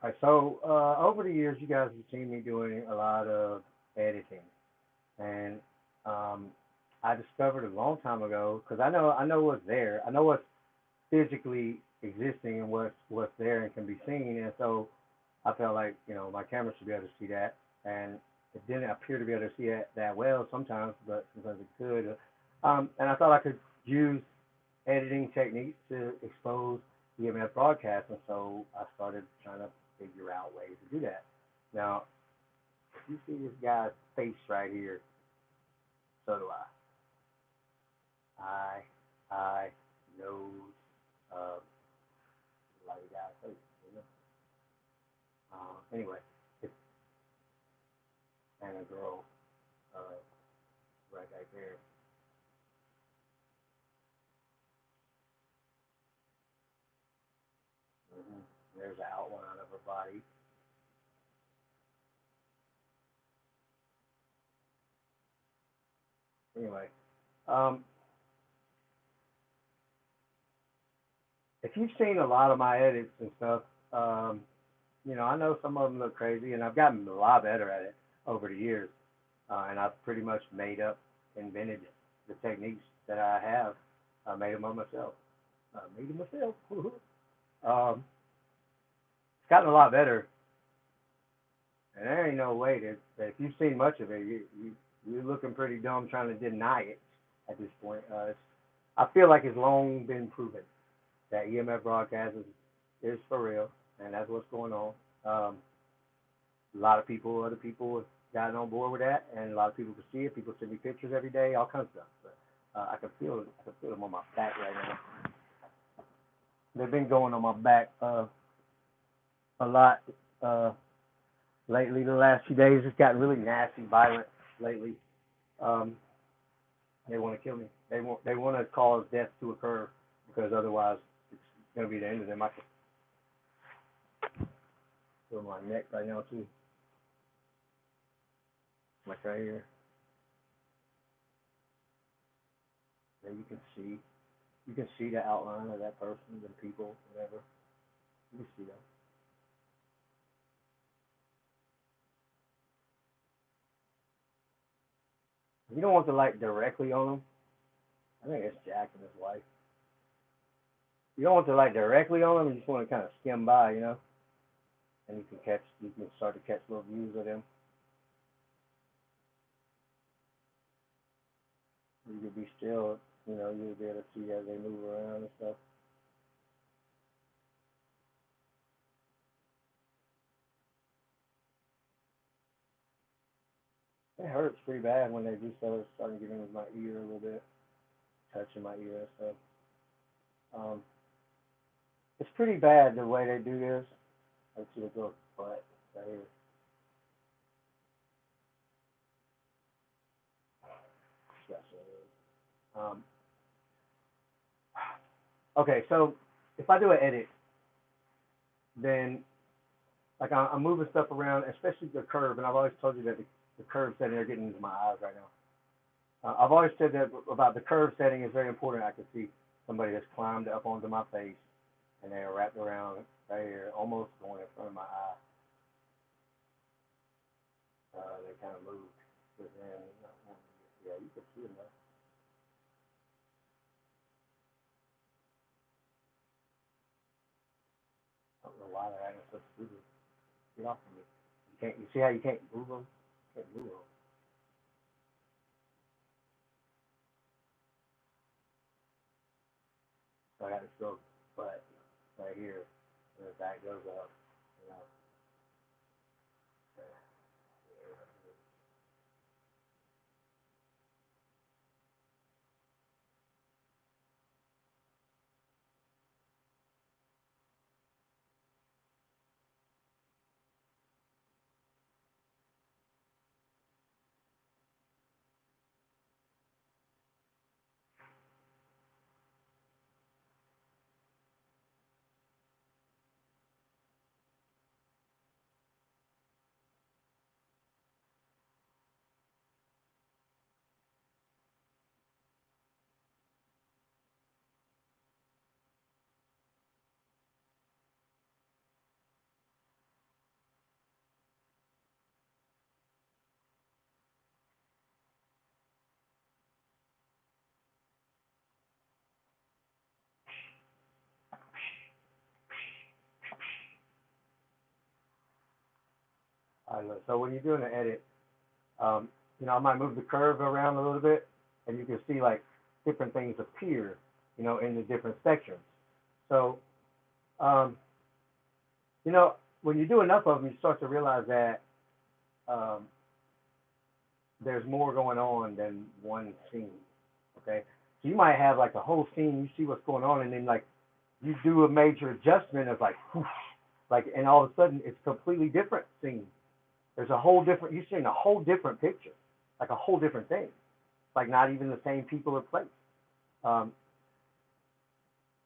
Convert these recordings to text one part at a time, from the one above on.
All right, so over the years, you guys have seen me doing a lot of editing, and um, I discovered a long time ago because I know what's there, I know what's physically existing and what's there and can be seen, and so I felt like my camera should be able to see that, and it didn't appear to be able to see that well sometimes, but sometimes it could. And I thought I could use editing techniques to expose EMF broadcasts, and so I started trying to figure out ways to do that. Now, if you see this guy's face right here, so do I. Eye, nose, uh, like a guy's face, you know. Anyway, it's and a girl, uh, right there. There's an outline of her body. Anyway, um, if you've seen a lot of my edits and stuff, um, I know some of them look crazy, and I've gotten a lot better at it over the years. And I've pretty much invented the techniques that I have. I made them on myself. Made them myself. It's gotten a lot better, and there ain't no way that if you've seen much of it, you're looking pretty dumb trying to deny it at this point. I feel like it's long been proven that EMF broadcast is for real, and that's what's going on. Um, a lot of people, other people, have gotten on board with that, and a lot of people can see it. People send me pictures every day, all kinds of stuff. But I can feel them on my back right now. They've been going on my back a lot uh, lately. The last few days, it's gotten really nasty, violent lately. Um, they want to kill me. They want to cause death to occur because otherwise it's going to be the end of them. I can feel my neck right now too, like right here. There you can see the outline of that person, the people, whatever. You can see that. You don't want the light directly on them. I think it's Jack and his wife. You don't want the light directly on them. You just want to kind of skim by, and you can start to catch little views of them. You can be still, you'll be able to see as they move around and stuff. It hurts pretty bad when they do start starting to get into my ear a little bit, touching my ear and stuff. Um, it's pretty bad the way they do this. Let's see the girl's butt right here. That's what it is. Okay, so if I do an edit, then like I'm moving stuff around, especially the curve, and I've always told you that the curve setting are getting into my eyes right now. I've always said that about the curve setting is very important. I can see somebody that's climbed up onto my face, and they're wrapped around right here, almost going in front of my eye. They kind of moved, but then yeah, you can see them though. I don't know why they're acting so stupid. Get off of me. You can't. You see how you can't move them? You can't move them. So I got this little butt right here, and the back goes up. You know. So when you're doing an edit, I might move the curve around a little bit, and you can see like different things appear, in the different sections. So, um, when you do enough of them, you start to realize that um, there's more going on than one scene. Okay, so you might have like a whole scene, you see what's going on, and then like you do a major adjustment of like, whoosh, like, and all of a sudden it's a completely different scene. There's a whole different, you're seeing a whole different picture, like a whole different thing. Like not even the same people or place. Um,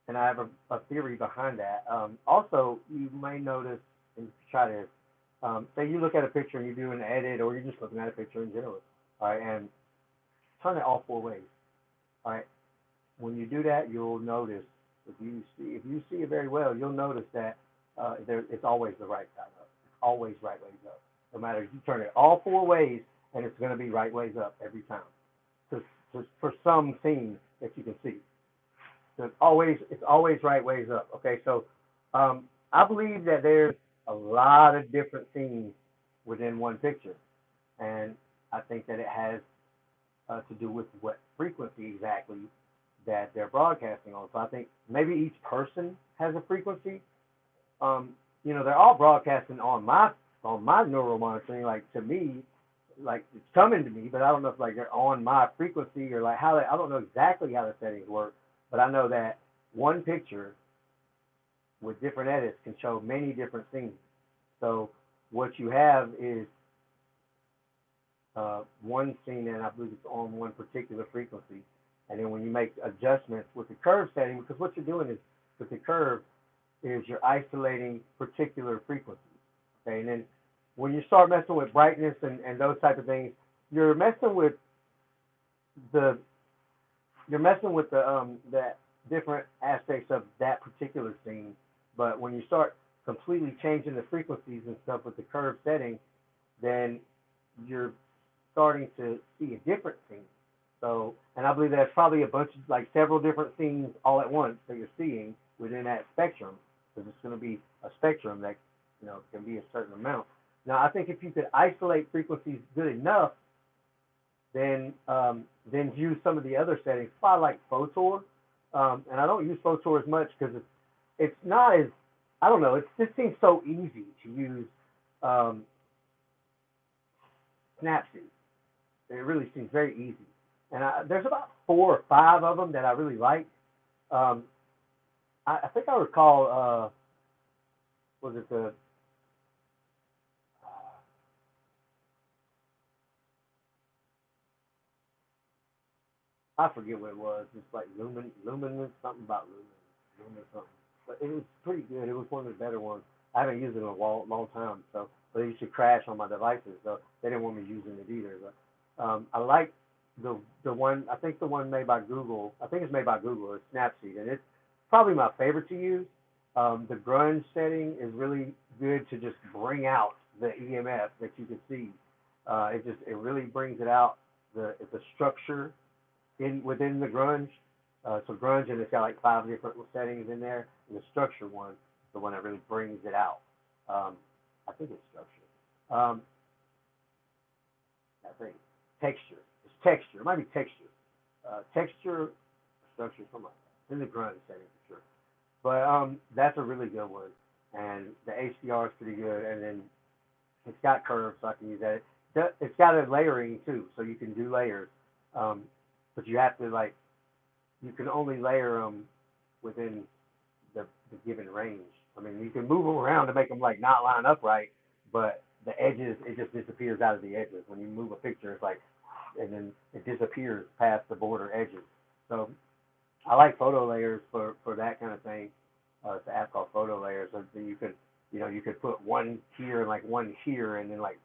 and I have a theory behind that. Also, you may notice, and try to, say you look at a picture and you do an edit, or you're just looking at a picture in general, all right, and turn it all four ways, all right. When you do that, you'll notice if you see it very well, you'll notice that it's always the right side up. It's always right ways up. No matter if you turn it all four ways, and it's going to be right ways up every time. For some things that you can see. So it's always right ways up. Okay, so I believe that there's a lot of different things within one picture, and I think that it has to do with what frequency exactly that they're broadcasting on. So I think maybe each person has a frequency. They're all broadcasting on my neural monitoring. Like to me, like it's coming to me, but I don't know if like they're on my frequency or like I don't know exactly how the settings work, but I know that one picture with different edits can show many different things. So what you have is one scene, and I believe it's on one particular frequency. And then when you make adjustments with the curve setting, because what you're doing is with the curve is you're isolating particular frequencies. Okay, and then when you start messing with brightness and those type of things, you're messing with the that different aspects of that particular scene. But when you start completely changing the frequencies and stuff with the curve setting, then you're starting to see a different scene. So, and I believe there's probably a bunch of like several different scenes all at once that you're seeing within that spectrum, because it's going to be a spectrum that can be a certain amount. Now, I think if you could isolate frequencies good enough, then use some of the other settings. I like Photor, and I don't use Photor as much because it's not as, I don't know, it just seems so easy to use Snapseed. It really seems very easy. And there's about 4 or 5 of them that I really like. I think I recall, was it the, I forget what it was. It's like Lumen, something about Lumen something. But it was pretty good. It was one of the better ones. I haven't used it in a long time, so but it used to crash on my devices, so they didn't want me using it either. But I like the one. I think the one made by Google. I think it's made by Google. It's Snapseed, and it's probably my favorite to use. The grunge setting is really good to just bring out the EMF that you can see. It really brings it out. The structure within the grunge. So grunge, and it's got like 5 different settings in there. And the structure one, the one that really brings it out. I think it's structure. I think texture. It's texture. It might be texture. Texture, structure, something like that. In the grunge setting for sure. But that's a really good one. And the HDR is pretty good. And then it's got curves, so I can use that. It's got a layering too, so you can do layers. But you have to you can only layer them within the given range. I mean, you can move them around to make them like not line up right, but the edges, it just disappears out of the edges. When you move a picture, it's like, and then it disappears past the border edges. So I like photo layers for that kind of thing. It's an app called Photo Layers, so you could you could put one here and like one here, and then like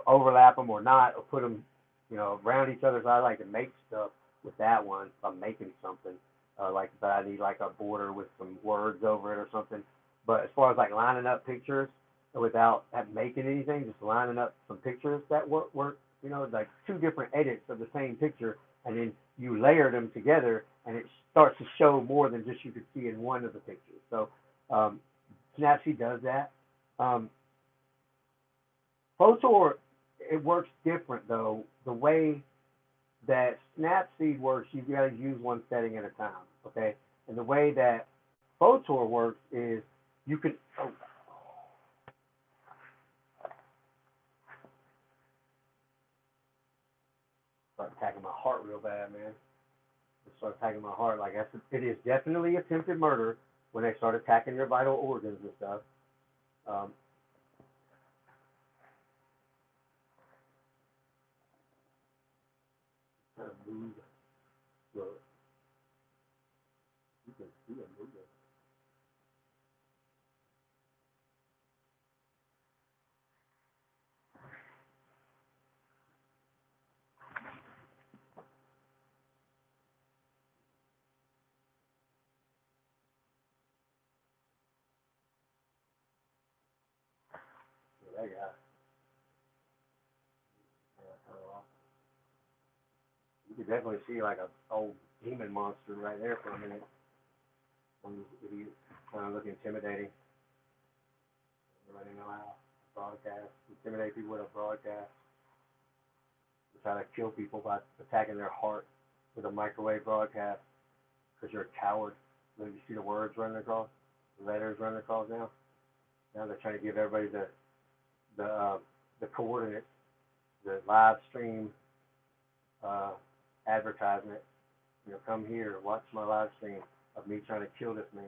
overlap them or not, or put them around each other. So I like to make stuff with that one. If I'm making something, but I need like a border with some words over it or something. But as far as like lining up pictures without making anything, just lining up some pictures that work, like 2 different edits of the same picture, and then you layer them together, and it starts to show more than just you could see in one of the pictures. So Snapseed does that. Photor, it works different though. The way that Snapseed works, you've got to use one setting at a time, okay? And the way that Photor works is you can, oh, start attacking my heart real bad, man. It start attacking my heart. Like, it is definitely attempted murder when they start attacking your vital organs and stuff. Um, kind of move, look, you can see it moving. Yeah, that guy, yeah, you could definitely see like a old demon monster right there for a minute. If you kind of look intimidating, everybody know how broadcast, intimidate people with a broadcast, to try to kill people by attacking their heart with a microwave broadcast because you're a coward. You see the words running across, the letters running across now. Now they're trying to give everybody the uh, the coordinates, the live stream uh, advertisement. You know, come here, watch my live stream of me trying to kill this man.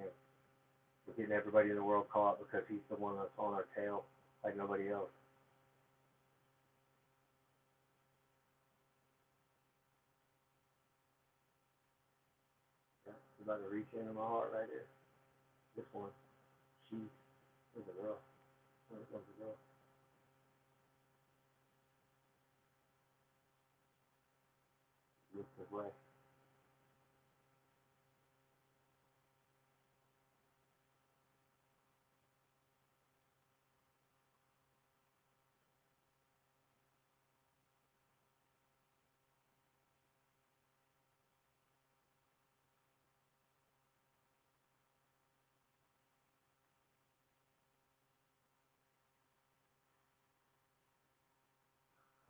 We're getting everybody in the world caught because he's the one that's on our tail like nobody else. Yeah, he's about to reach into my heart right here. This one, she is a girl. There comes a girl. Looks this way.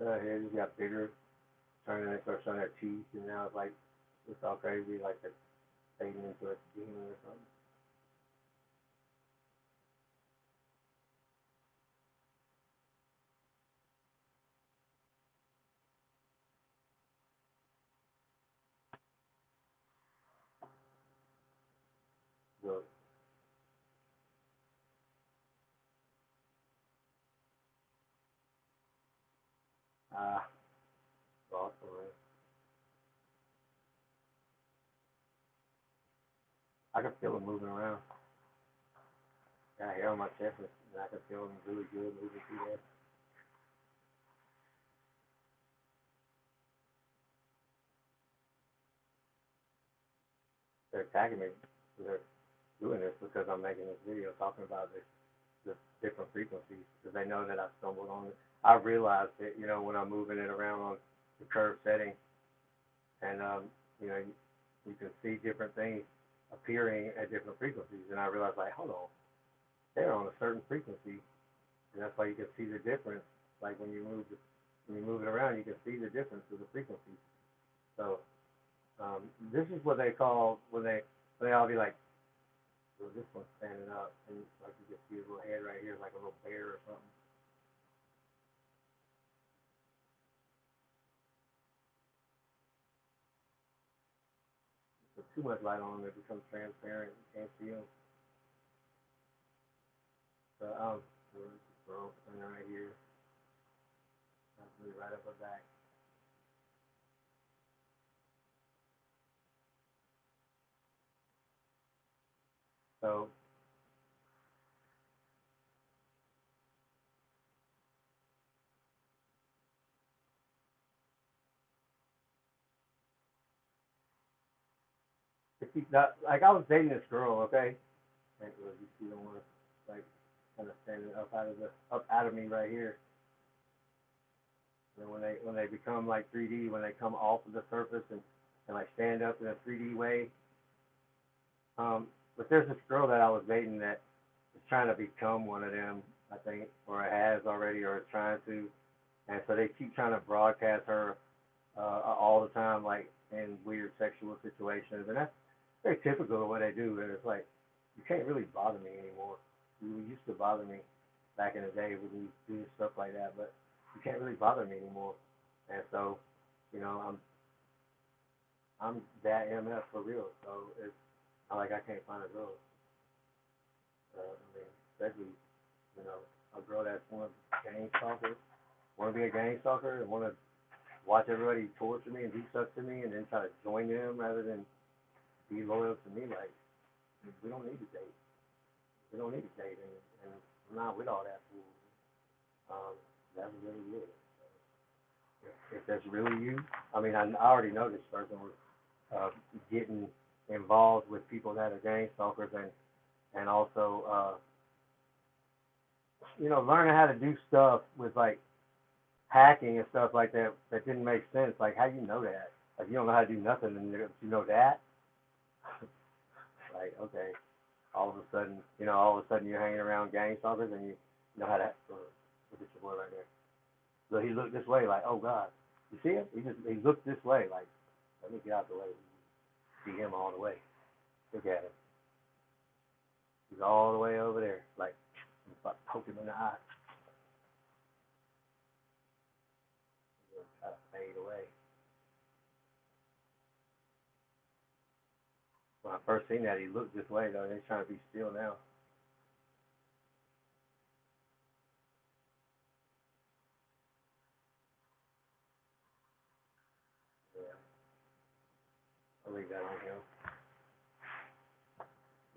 Here just got bigger, turning it starts showing their teeth, and now it's all crazy, like they're fading into a demon or something. So, ah, awesome, man. I can feel them moving around. Got hair on my chest, and I can feel them really good moving through there. They're attacking me. They're doing this because I'm making this video talking about the different frequencies because they know that I stumbled on it. I realized that, when I'm moving it around on the curve setting, and you can see different things appearing at different frequencies, and I realized like, hold on, they're on a certain frequency, and that's why you can see the difference. Like when you move it around, you can see the difference of the frequencies. So this is what they call when they all be like, well, this one's standing up, and like you can see his little head right here, like a little bear or something. Put too much light on them, it becomes transparent. You can't see them. So this girl standing right here, that's really right up her back. So if you not, like I was dating this girl, okay, and you see the one like kind of standing up out of me right here. And when they become like 3D, when they come off of the surface and like stand up in a 3D way. But there's this girl that I was dating that is trying to become one of them, I think, or it has already, or is trying to. And so they keep trying to broadcast her all the time, like in weird sexual situations, and that's very typical of what they do. And it's like you can't really bother me anymore. You used to bother me back in the day when you do stuff like that, but you can't really bother me anymore. And so, you know, I'm that MF for real. So it's not like I can't find a girl. I mean, especially you know a girl that's want to gang stalker, want to be a gang stalker, and want to watch everybody torture me and do stuff to me, and then try to join them rather than be loyal to me. Like we don't need to date. We don't need to date, and I'm not with all that fool. That's really good. If that's really you, I mean, I already know this person was getting involved with people that are gang stalkers and also learning how to do stuff with like hacking and stuff like that that didn't make sense. Like how you know that? Like you don't know how to do nothing and you know that? Like okay, all of a sudden you're hanging around gang stalkers and you know how to look at your boy right there. So he looked this way like, oh God, you see him? He looked this way like, let me get out the way. See him all the way. Look at him. He's all the way over there. Like I'm about to poke him in the eye. He'll try to fade away. When I first seen that, he looked this way though. And he's trying to be still now. Yeah, I'll leave that on him.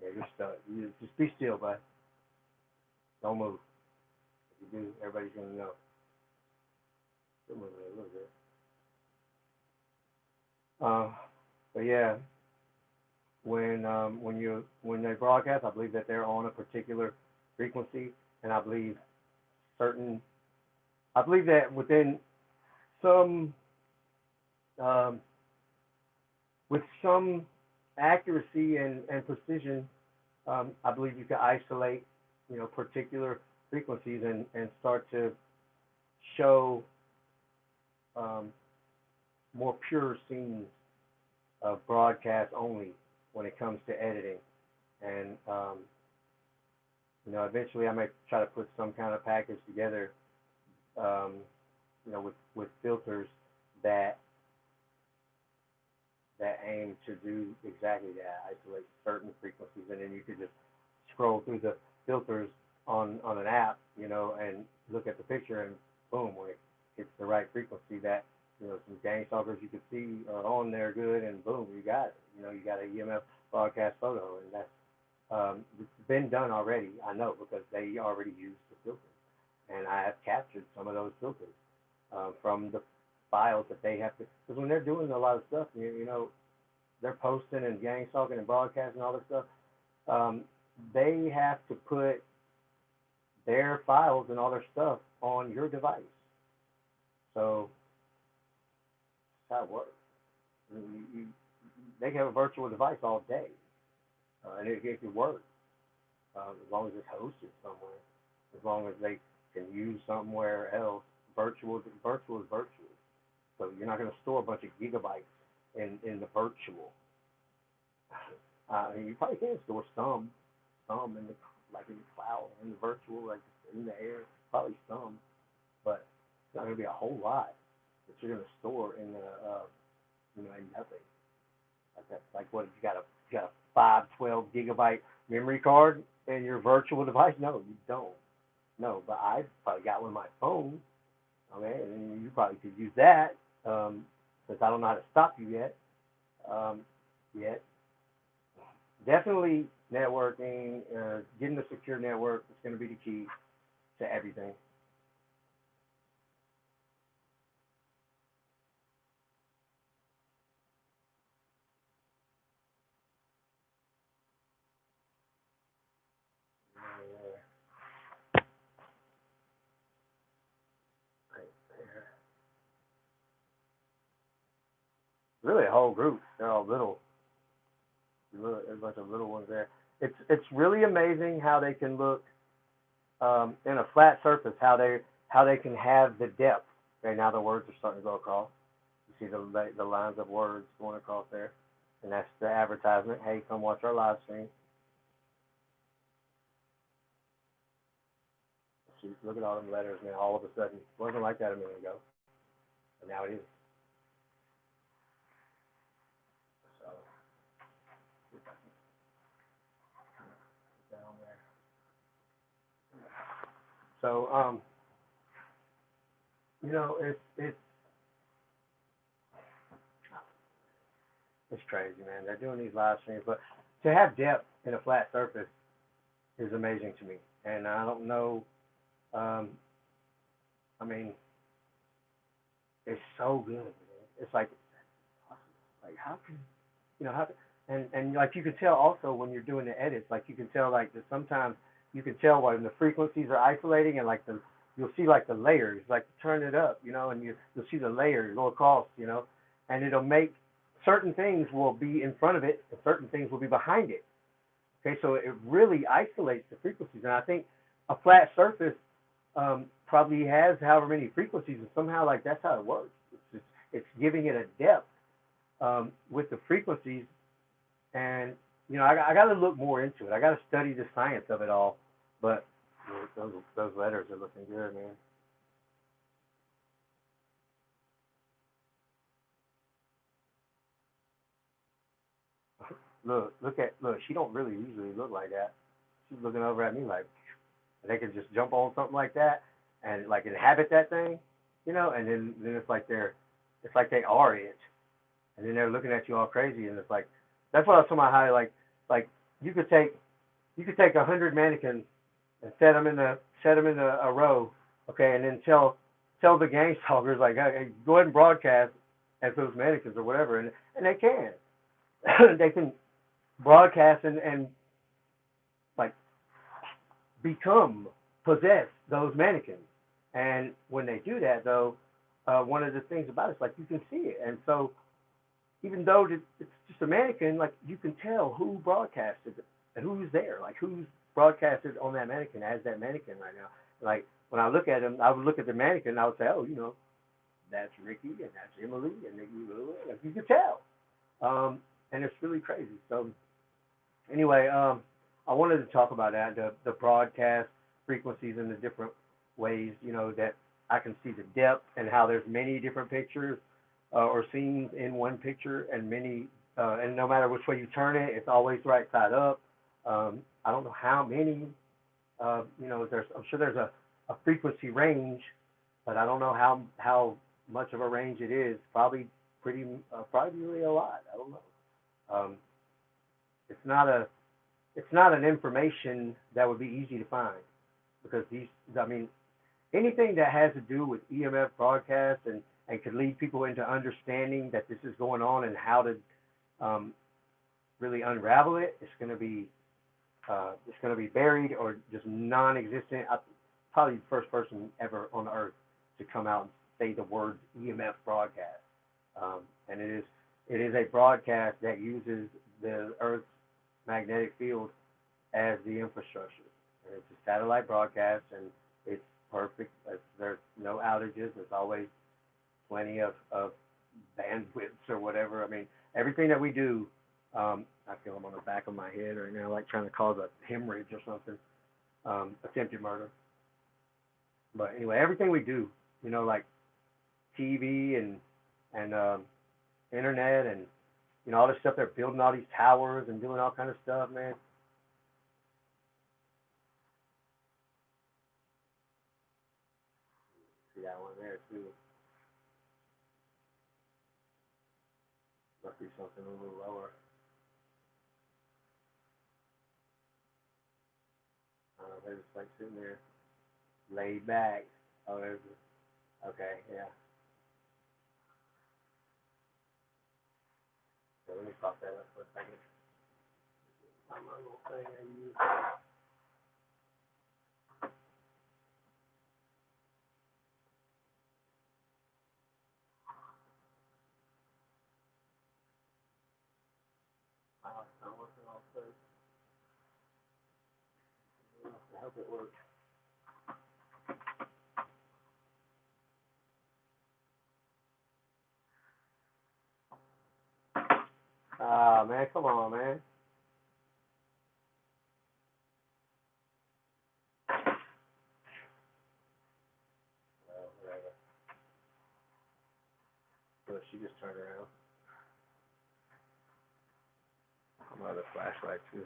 Yeah, you're stuck. You just be still, bud. Don't move. If you do, everybody's gonna know. Still moving a little bit. Um, but yeah, when they broadcast, I believe that they're on a particular frequency, and certain, I believe that within some, um, with some accuracy and precision, I believe you can isolate, particular frequencies and start to show um, more pure scenes of broadcast only when it comes to editing. And eventually I might try to put some kind of package together, um, with filters that aim to do exactly that, isolate certain frequencies, and then you could just scroll through the filters on an app, and look at the picture, and boom, when it hits the right frequency, that some gang stalkers you can see are on there good, and boom, you got it. You got an EMF broadcast photo, and that's it's been done already. I know because they already used the filters, and I have captured some of those filters from the files that they have to. Because when they're doing a lot of stuff, they're posting and gang stalking and broadcasting all this stuff. Um, they have to put their files and all their stuff on your device. So that's how it works. I mean, they can have a virtual device all day, and it can work as long as it's hosted somewhere. As long as they can use somewhere else, virtual is virtual. So you're not going to store a bunch of gigabytes in the virtual. You probably can store some in the like in the cloud, in the virtual, like in the air, probably some, but it's not going to be a whole lot that you're going to store in the in nothing. Like that, like what you got a 512 gigabyte memory card in your virtual device? No, you don't. No, but I probably got one on my phone. Okay, and you probably could use that since I don't know how to stop you yet. Um, yet, definitely networking, getting a secure network is going to be the key to everything. Really, a whole group. They're all there's a bunch of little ones there. It's really amazing how they can look in a flat surface, how they can have the depth. Okay, now the words are starting to go across. You see the lines of words going across there, and that's the advertisement. Hey, come watch our live stream. See, look at all them letters now. All of a sudden, it wasn't like that a minute ago, but now it is. So down there. So it's crazy, man. They're doing these live streams, but to have depth in a flat surface is amazing to me. And I don't know. Um, I mean, it's so good. Man. It's like how can how and like you can tell also when you're doing the edits, like you can tell like that sometimes you can tell when the frequencies are isolating and like you'll see like the layers, like turn it up, and you'll see the layers go across, and it'll make certain things will be in front of it and certain things will be behind it. Okay, so it really isolates the frequencies, and I think a flat surface probably has however many frequencies, and somehow like that's how it works. It's giving it a depth with the frequencies, and I got to look more into it. I got to study the science of it all, but those letters are looking good, man. Look. She don't really usually look like that. She's looking over at me like they can just jump on something like that and like inhabit that thing, and then it's like they are it, and then they're looking at you all crazy, and it's like that's what I was talking about how like you could take 100 mannequins and set them in a row, okay, and then tell the gang stalkers like hey, go ahead and broadcast as those mannequins or whatever, and they can they can broadcast and like become possess those mannequins. And when they do that, though, one of the things about it is like you can see it, and so even though it's just a mannequin, like you can tell who broadcasted it and who's there, like who's broadcasted on that mannequin as that mannequin right now. Like when I look at him, I would look at the mannequin and I would say, oh, that's Ricky and that's Emily and like you can tell, and it's really crazy. So anyway, I wanted to talk about that the broadcast frequencies and the different ways that I can see the depth and how there's many different pictures or scenes in one picture and many and no matter which way you turn it, it's always right side up. I don't know how many. I'm sure there's a frequency range, but I don't know how much of a range it is. Probably really a lot. I don't know. Um, it's not a it's not an information that would be easy to find because I mean, anything that has to do with EMF broadcast and could lead people into understanding that this is going on and how to um, really unravel it, it's going to be buried or just non-existent. I'm probably the first person ever on earth to come out and say the word EMF broadcast. And it is a broadcast that uses the Earth's magnetic field as the infrastructure. And it's a satellite broadcast, and it's perfect. There's no outages. There's always plenty of bandwidths or whatever. I mean, everything that we do, I feel I'm on the back of my head right now, like trying to cause a hemorrhage or something, attempted murder. But anyway, everything we do, like TV and internet and all this stuff. They're building all these towers and doing all kind of stuff, man. See that one there too. Must be something a little lower. They're just like sitting there, laid back. Oh, okay, yeah. So let me pop that up for a second. My little thing I use. Wow, it's not working all through. I hope it works. out, man. Come on, man. Well, whatever. Look, she just turned around. Another flashlight too.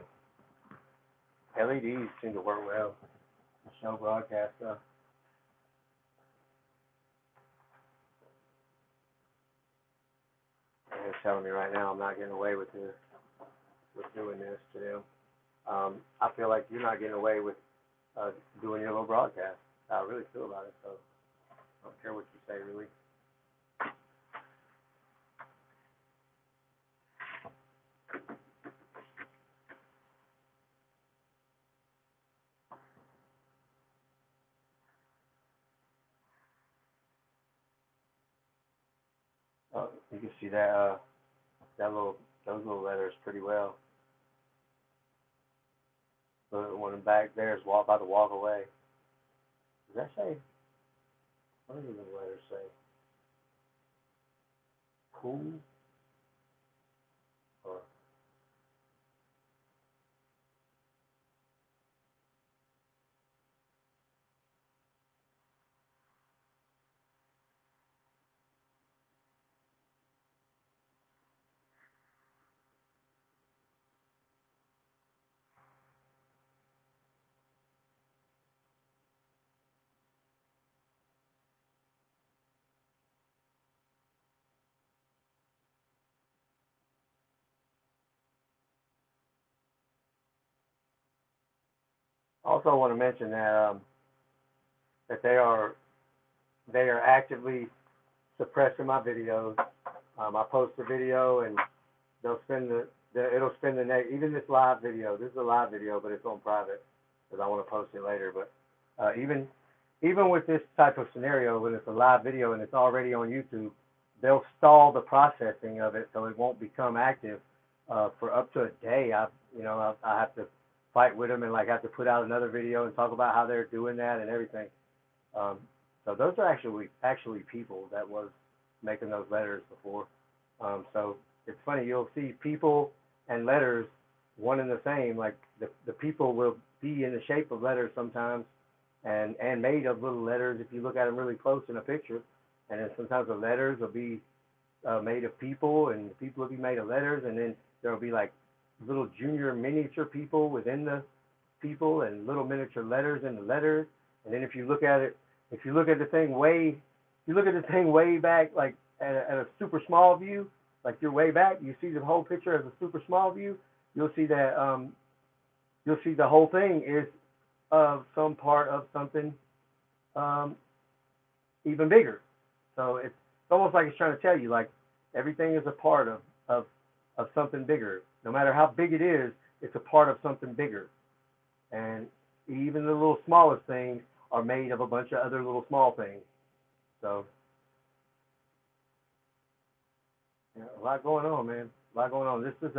LEDs seem to work well. Show broadcast stuff. And it's telling me right now I'm not getting away with this, with doing this to them. I feel like you're not getting away with doing your little broadcast. I really feel about it, so I don't care what you say, really. You can see that those little letters pretty well. The one back there is about to walk away. Does that say? What do the letters say? Cool? Or also, I want to mention that they are actively suppressing my videos. I post a video and they'll spin it'll spin the next, even this live video. This is a live video, but it's on private because I want to post it later. But even with this type of scenario, when it's a live video and it's already on YouTube, they'll stall the processing of it so it won't become active for up to a day. I have to fight with them and like have to put out another video and talk about how they're doing that and everything. So those are actually people that was making those letters before. So it's funny, you'll see people and letters one and the same. Like the people will be in the shape of letters sometimes, and made of little letters if you look at them really close in a picture. And then sometimes the letters will be made of people, and the people will be made of letters, and then there will be like little junior miniature people within the people, and little miniature letters in the letters. And then if you look at the thing way back, like at a super small view, like you're way back, you see the whole picture as a super small view, you'll see that you'll see the whole thing is of some part of something even bigger. So it's almost like it's trying to tell you, like, everything is a part of something bigger. No matter how big it is, it's a part of something bigger. And even the little smallest things are made of a bunch of other little small things. So, yeah, a lot going on, man. A lot going on. This is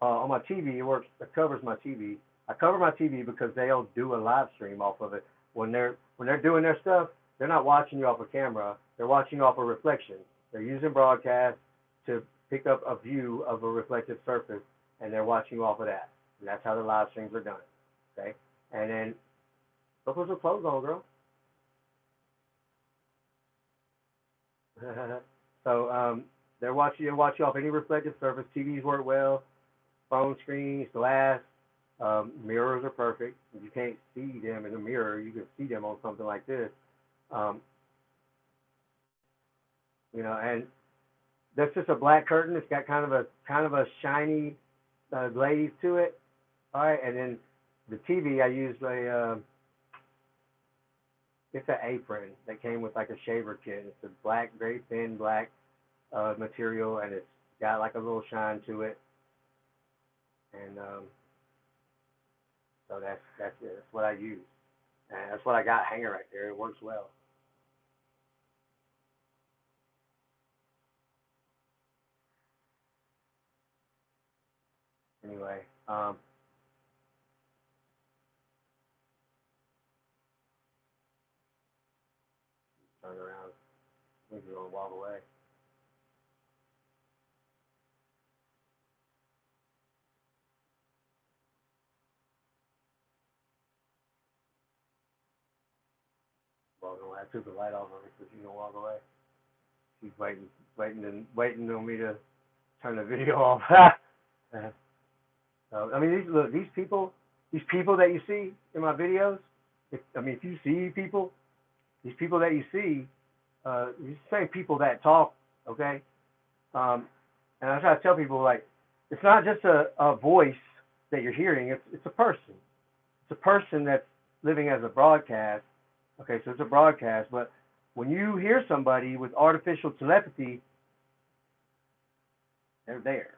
on my TV. It covers my TV. I cover my TV because they'll do a live stream off of it. When they're doing their stuff, they're not watching you off a camera. They're watching you off a reflection. They're using broadcast to pick up a view of a reflective surface, and they're watching you off of that. And that's how the live streams are done. Okay? And then, go put some clothes on, girl. So they're watching you off any reflective surface. TVs work well, phone screens, glass, mirrors are perfect. If you can't see them in a mirror, you can see them on something like this. And that's just a black curtain. It's got kind of a shiny glaze to it. All right, and then the TV, I used it's an apron that came with like a shaver kit. It's a black, very thin black material, and it's got like a little shine to it. And so that's it. That's what I use, and that's what I got hanging right there. It works well. Anyway, turn around. Maybe we'll walk away. I took the light off of her so she can walk away. She's waiting on me to turn the video off. So, I mean, these people that you see in my videos. If you see people, these people that you see, these same people that talk, okay? And I try to tell people, like, it's not just a voice that you're hearing. It's a person. It's a person that's living as a broadcast. Okay, so it's a broadcast, but when you hear somebody with artificial telepathy, they're there.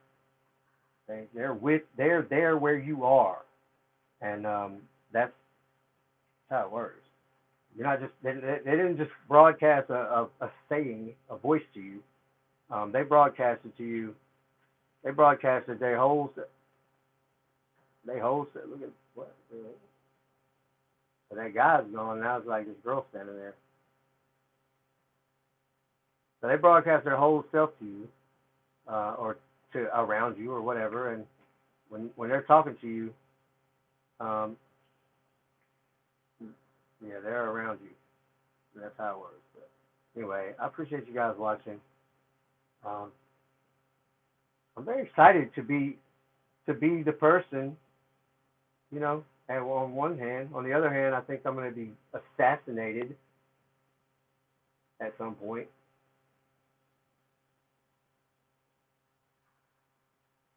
They're there where you are, and that's how it works. You're not just they didn't just broadcast a saying, a voice to you. They broadcasted to you. They broadcasted their whole. They whole. Look at what. So that guy's gone. Now it's like this girl standing there. So they broadcast their whole self to you, or to around you, or whatever. And when they're talking to you, yeah, they're around you. And that's how it works. But anyway, I appreciate you guys watching. I'm very excited to be the person, you know. And on one hand, on the other hand, I think I'm going to be assassinated at some point.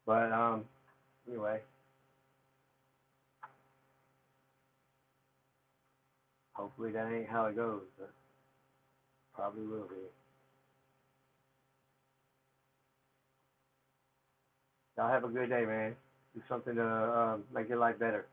But anyway, hopefully that ain't how it goes. But probably will be. Y'all have a good day, man. Do something to make your life better.